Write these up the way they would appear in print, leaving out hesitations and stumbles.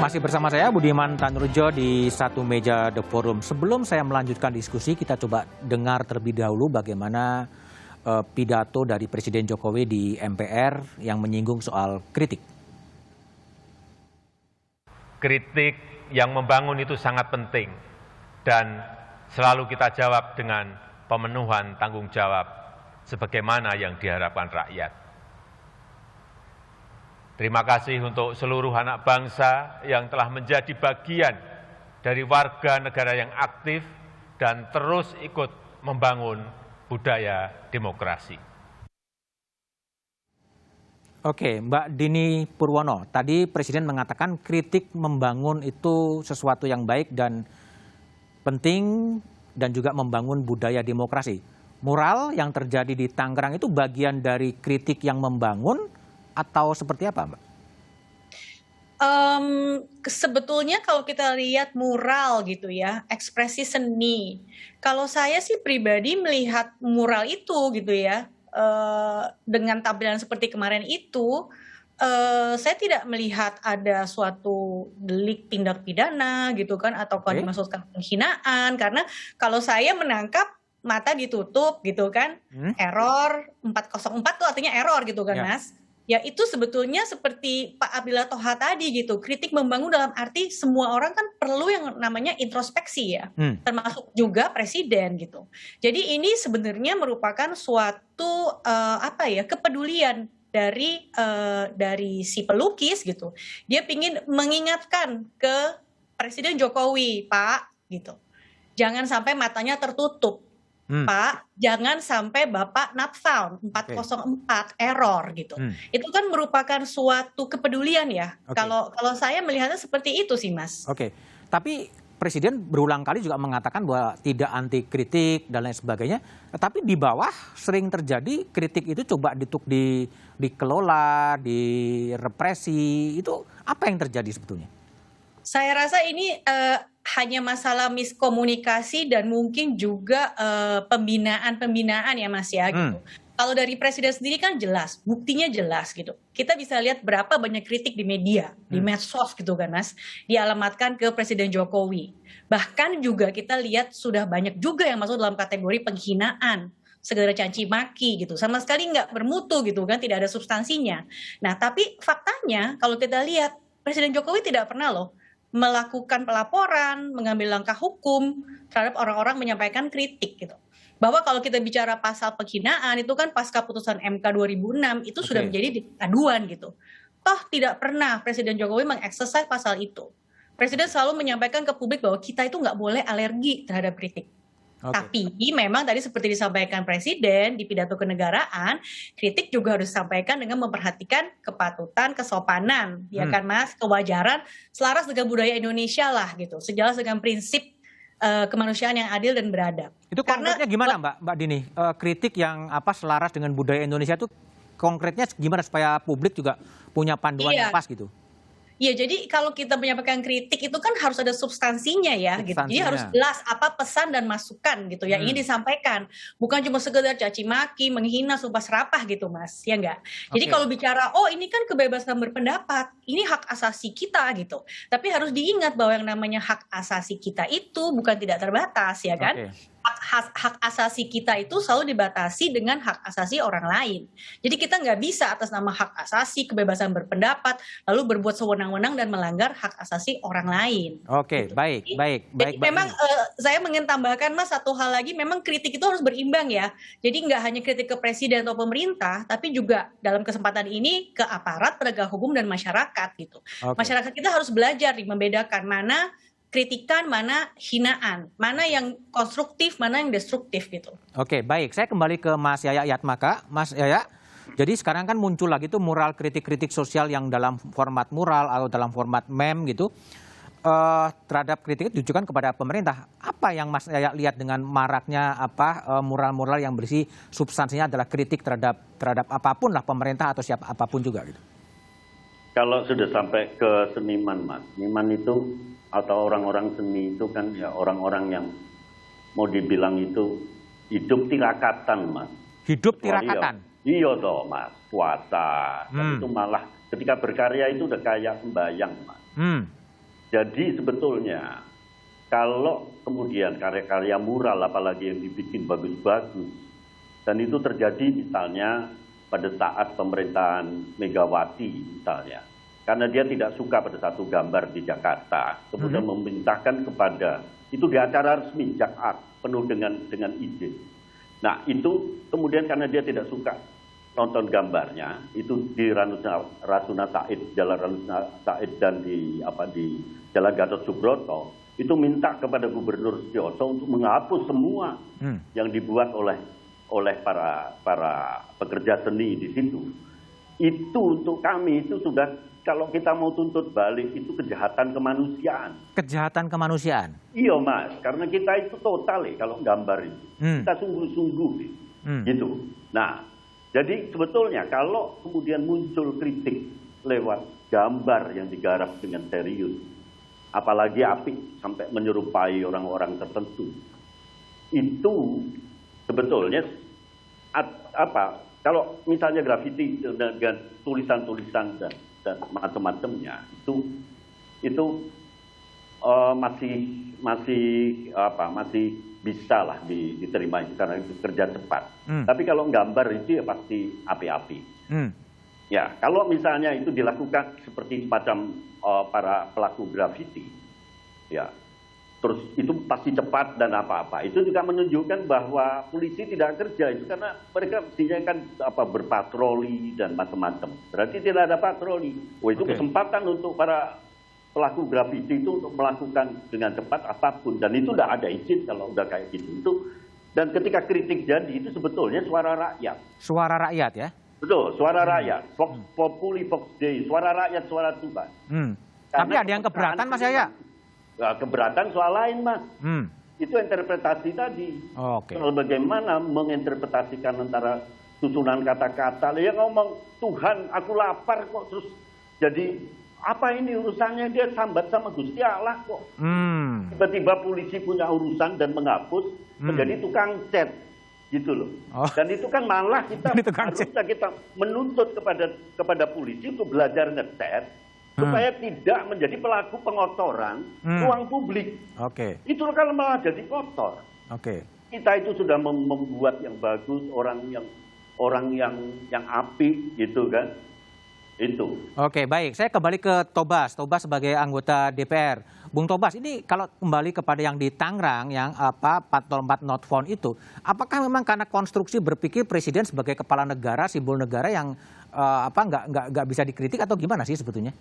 Masih bersama saya Budiman Tanurjo di Satu Meja The Forum. Sebelum saya melanjutkan diskusi, kita coba dengar terlebih dahulu bagaimana pidato dari Presiden Jokowi di MPR yang menyinggung soal kritik. Kritik yang membangun itu sangat penting dan selalu kita jawab dengan pemenuhan tanggung jawab sebagaimana yang diharapkan rakyat. Terima kasih untuk seluruh anak bangsa yang telah menjadi bagian dari warga negara yang aktif dan terus ikut membangun budaya demokrasi. Oke, Mbak Dini Purwono, tadi Presiden mengatakan kritik membangun itu sesuatu yang baik dan penting dan juga membangun budaya demokrasi. Mural yang terjadi di Tangerang itu bagian dari kritik yang membangun atau seperti apa, Mbak? Sebetulnya kalau kita lihat mural gitu ya, ekspresi seni. Kalau saya sih pribadi melihat mural itu gitu ya, dengan tampilan seperti kemarin itu, saya tidak melihat ada suatu delik tindak pidana gitu kan, atau kalau dimaksudkan penghinaan. Karena kalau saya menangkap mata ditutup gitu kan, error 404 tuh artinya error gitu kan, Mas. Ya itu sebetulnya seperti Pak Abdillah Toha tadi gitu, kritik membangun dalam arti semua orang kan perlu yang namanya introspeksi ya, termasuk juga presiden gitu. Jadi ini sebenarnya merupakan suatu kepedulian dari si pelukis gitu. Dia ingin mengingatkan ke Presiden Jokowi, Pak gitu. Jangan sampai matanya tertutup. Pak, jangan sampai Bapak not found 404 error gitu. Itu kan merupakan suatu kepedulian ya. Kalau saya melihatnya seperti itu sih, Mas. Oke. Tapi Presiden berulang kali juga mengatakan bahwa tidak anti kritik dan lain sebagainya. Tapi di bawah sering terjadi kritik itu coba dikelola, direpresi. Itu apa yang terjadi sebetulnya? Saya rasa ini hanya masalah miskomunikasi dan mungkin juga pembinaan ya Mas ya gitu. Kalau dari Presiden sendiri kan jelas, buktinya jelas gitu. Kita bisa lihat berapa banyak kritik di media, di medsos gitu kan Mas, dialamatkan ke Presiden Jokowi. Bahkan juga kita lihat sudah banyak juga yang masuk dalam kategori penghinaan, segera caci maki gitu, sama sekali nggak bermutu gitu kan, tidak ada substansinya. Nah tapi faktanya kalau kita lihat Presiden Jokowi tidak pernah loh melakukan pelaporan, mengambil langkah hukum terhadap orang-orang menyampaikan kritik gitu. Bahwa kalau kita bicara pasal penghinaan itu kan pasca putusan MK 2006 itu sudah menjadi aduan gitu. Toh tidak pernah Presiden Jokowi mengeksersis pasal itu. Presiden selalu menyampaikan ke publik bahwa kita itu nggak boleh alergi terhadap kritik. Tapi memang tadi seperti disampaikan Presiden di pidato kenegaraan, kritik juga harus disampaikan dengan memperhatikan kepatutan, kesopanan, ya kan Mas, kewajaran, selaras dengan budaya Indonesia lah gitu, sejalan dengan prinsip kemanusiaan yang adil dan beradab. Itu konkretnya gimana Mbak Dini? Kritik yang selaras dengan budaya Indonesia itu konkretnya gimana supaya publik juga punya panduan yang pas gitu? Iya, jadi kalau kita menyampaikan kritik itu kan harus ada substansinya ya, gitu. Jadi harus jelas apa pesan dan masukan gitu yang ingin disampaikan. Bukan cuma sekedar caci maki, menghina, sumpah serapah gitu Mas, ya enggak? Jadi kalau bicara, oh ini kan kebebasan berpendapat, ini hak asasi kita gitu. Tapi harus diingat bahwa yang namanya hak asasi kita itu bukan tidak terbatas ya kan? Hak asasi kita itu selalu dibatasi dengan hak asasi orang lain. Jadi kita nggak bisa atas nama hak asasi, kebebasan berpendapat, lalu berbuat sewenang-wenang dan melanggar hak asasi orang lain. Oke, baik. Jadi memang saya ingin tambahkan Mas satu hal lagi, memang kritik itu harus berimbang ya. Jadi nggak hanya kritik ke presiden atau pemerintah, tapi juga dalam kesempatan ini ke aparat penegak hukum dan masyarakat gitu. Masyarakat kita harus belajar nih membedakan mana kritikan, mana hinaan, mana yang konstruktif, mana yang destruktif gitu. Oke, baik. Saya kembali ke Mas Yaya Yatmaka. Mas Yaya, jadi sekarang kan muncul lagi tuh mural kritik-kritik sosial yang dalam format mural atau dalam format meme gitu. Terhadap kritik itu ditujukan kepada pemerintah. Apa yang Mas Yaya lihat dengan maraknya mural-mural yang berisi substansinya adalah kritik terhadap apapun lah, pemerintah atau siapa apapun juga gitu. Kalau sudah sampai ke seniman Mas, seniman itu atau orang-orang seni itu kan ya orang-orang yang mau dibilang itu hidup tirakatan Mas. Hidup tirakatan? Iya toh Mas, puasa. Dan itu malah ketika berkarya itu udah kayak sembahyang Mas. Jadi sebetulnya kalau kemudian karya-karya mural apalagi yang dibikin bagus-bagus, dan itu terjadi misalnya pada saat pemerintahan Megawati misalnya, karena dia tidak suka pada satu gambar di Jakarta, kemudian memerintahkan kepada, itu di acara resmi Jak-Art, penuh dengan izin. Nah itu kemudian karena dia tidak suka nonton gambarnya, itu di Rasuna Said, Jalan Rasuna Said dan di Jalan Gatot Subroto, itu minta kepada Gubernur Setiyoso untuk menghapus semua yang dibuat oleh para pekerja seni di situ. Itu untuk kami itu sudah, kalau kita mau tuntut balik itu kejahatan kemanusiaan. Kejahatan kemanusiaan. Iya Mas, karena kita itu total kalau gambar itu. Kita sungguh-sungguh gitu. Nah, jadi sebetulnya kalau kemudian muncul kritik lewat gambar yang digarap dengan serius, apalagi apik sampai menyerupai orang-orang tertentu, itu sebetulnya kalau misalnya grafiti dengan tulisan-tulisan dan macam-macamnya itu masih bisa lah diterima itu karena itu kerja cepat. Tapi kalau gambar itu ya pasti api-api. Ya, kalau misalnya itu dilakukan seperti macam para pelaku grafiti, ya, terus itu pasti cepat dan apa-apa. Itu juga menunjukkan bahwa polisi tidak kerja itu karena mereka mestinya kan berpatroli dan macam-macam. Berarti tidak ada patroli. Itu kesempatan untuk para pelaku grafiti itu untuk melakukan dengan cepat apapun, dan itu tidak ada izin kalau udah kayak gitu. Dan ketika kritik jadi itu sebetulnya suara rakyat. Suara rakyat ya? Betul, suara rakyat. Vox populi, vox dei, suara rakyat, suara Tuhan. Tapi ada yang keberatan Mas Yaya? Keberatan soal lain Mas. Itu interpretasi tadi. Soal bagaimana menginterpretasikan antara susunan kata-kata. Dia ngomong, Tuhan aku lapar kok, terus jadi apa ini urusannya, dia sambat sama Gusti Allah kok. Tiba-tiba polisi punya urusan dan menghapus, menjadi tukang cat gitu loh. Dan itu kan malah kita harusnya kita menuntut kepada polisi untuk belajar ngecat supaya tidak menjadi pelaku pengotoran ruang publik. Itu kan malah jadi kotor. Kita itu sudah membuat yang bagus, orang yang apik gitu kan. Itu. Oke, baik. Saya kembali ke Tobas. Tobas sebagai anggota DPR. Bung Tobas, ini kalau kembali kepada yang di Tangerang, yang 404 not found itu, apakah memang karena konstruksi berpikir presiden sebagai kepala negara, simbol negara yang nggak bisa dikritik atau gimana sih sebetulnya?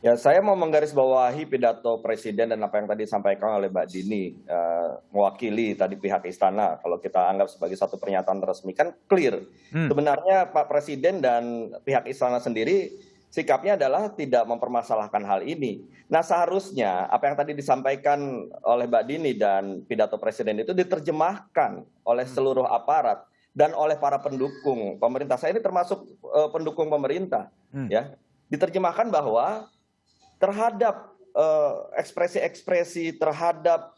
Ya, saya mau menggarisbawahi pidato presiden dan apa yang tadi disampaikan oleh Mbak Dini, mewakili tadi pihak istana. Kalau kita anggap sebagai satu pernyataan resmi kan clear. Sebenarnya Pak Presiden dan pihak istana sendiri sikapnya adalah tidak mempermasalahkan hal ini. Nah, seharusnya apa yang tadi disampaikan oleh Mbak Dini dan pidato presiden itu diterjemahkan oleh seluruh aparat dan oleh para pendukung pemerintah. Saya ini termasuk pendukung pemerintah, ya. Diterjemahkan bahwa terhadap ekspresi-ekspresi, terhadap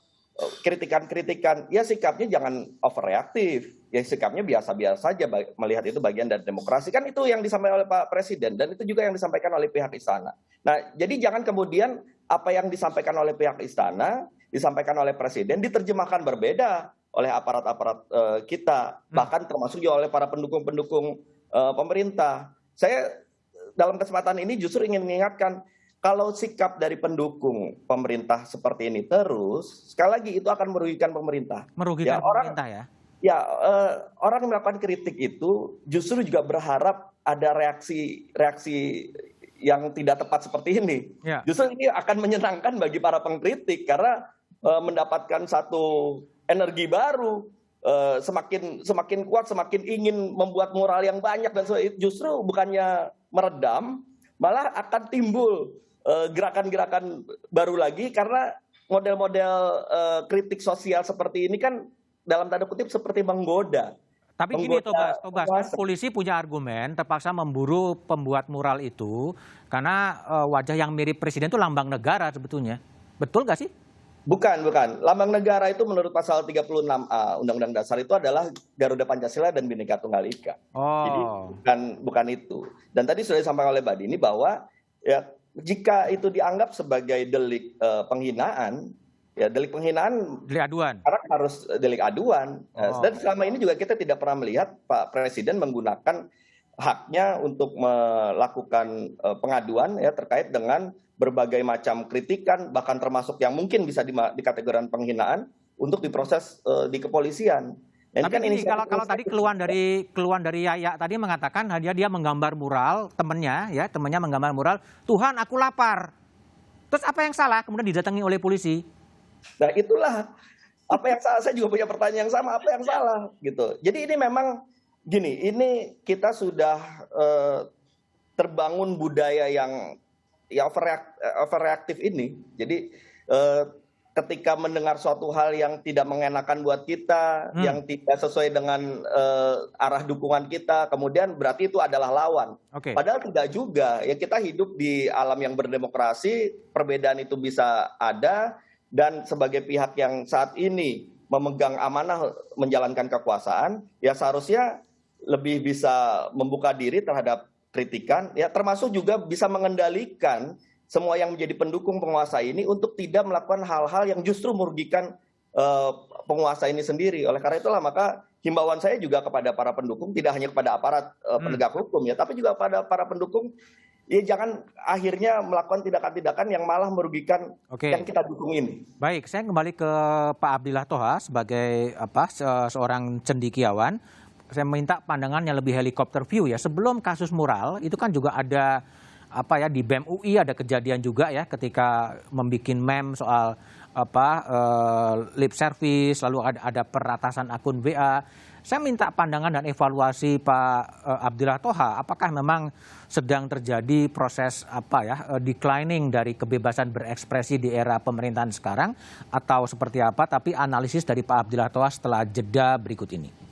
kritikan-kritikan, ya sikapnya jangan overreaktif, ya sikapnya biasa-biasa saja, melihat itu bagian dari demokrasi. Kan itu yang disampaikan oleh Pak Presiden, dan itu juga yang disampaikan oleh pihak istana. Nah, jadi jangan kemudian apa yang disampaikan oleh pihak istana, disampaikan oleh Presiden, diterjemahkan berbeda oleh aparat-aparat kita, bahkan termasuk juga oleh para pendukung-pendukung pemerintah. Saya dalam kesempatan ini justru ingin mengingatkan, kalau sikap dari pendukung pemerintah seperti ini terus, sekali lagi itu akan merugikan pemerintah. Merugikan pemerintah ya? Ya, orang yang melakukan kritik itu justru juga berharap ada reaksi yang tidak tepat seperti ini. Ya. Justru ini akan menyenangkan bagi para pengkritik karena mendapatkan satu energi baru, semakin kuat, semakin ingin membuat moral yang banyak, dan justru bukannya meredam, malah akan timbul gerakan-gerakan baru lagi, karena model-model kritik sosial seperti ini kan dalam tanda kutip seperti menggoda. Tapi gini Tobas, polisi punya argumen terpaksa memburu pembuat mural itu karena wajah yang mirip presiden itu lambang negara sebetulnya. Betul nggak sih? Bukan. Lambang negara itu menurut pasal 36A Undang-Undang Dasar itu adalah Garuda Pancasila dan Bhinneka Tunggal Ika. Jadi bukan itu. Dan tadi sudah disampaikan oleh Mbak Dini bahwa ya jika itu dianggap sebagai delik penghinaan, ya delik penghinaan Delik aduan. sekarang harus delik aduan. Oh. Dan selama ini juga kita tidak pernah melihat Pak Presiden menggunakan haknya untuk melakukan pengaduan ya terkait dengan berbagai macam kritikan, bahkan termasuk yang mungkin bisa dikategorikan penghinaan untuk diproses di kepolisian. Nah, Tapi ini kalau tadi keluhan dari Yaya tadi mengatakan dia menggambar mural temennya menggambar mural, Tuhan aku lapar. Terus apa yang salah? Kemudian didatangi oleh polisi. Nah itulah apa yang salah. Saya juga punya pertanyaan yang sama, apa yang salah gitu. Jadi ini memang gini, ini kita sudah terbangun budaya yang overreaktif ini. Jadi ketika mendengar suatu hal yang tidak mengenakan buat kita, yang tidak sesuai dengan arah dukungan kita, kemudian berarti itu adalah lawan. Oke. Padahal tidak juga. Ya kita hidup di alam yang berdemokrasi, perbedaan itu bisa ada, dan sebagai pihak yang saat ini memegang amanah menjalankan kekuasaan, ya seharusnya lebih bisa membuka diri terhadap kritikan, ya termasuk juga bisa mengendalikan semua yang menjadi pendukung penguasa ini untuk tidak melakukan hal-hal yang justru merugikan penguasa ini sendiri. Oleh karena itulah maka himbauan saya juga kepada para pendukung, tidak hanya kepada aparat penegak hukum ya, tapi juga pada para pendukung, ya jangan akhirnya melakukan tindakan-tindakan yang malah merugikan yang kita dukung ini. Baik, saya kembali ke Pak Abdillah Thoha sebagai seorang cendekiawan. Saya minta pandangan yang lebih helikopter view ya. Sebelum kasus mural itu kan juga ada di BEM UI ada kejadian juga ya ketika membuat meme soal lip service, lalu ada peratasan akun WA. Saya minta pandangan dan evaluasi Pak Abdillah Thoha, apakah memang sedang terjadi proses declining dari kebebasan berekspresi di era pemerintahan sekarang atau seperti apa? Tapi analisis dari Pak Abdillah Thoha setelah jeda berikut ini.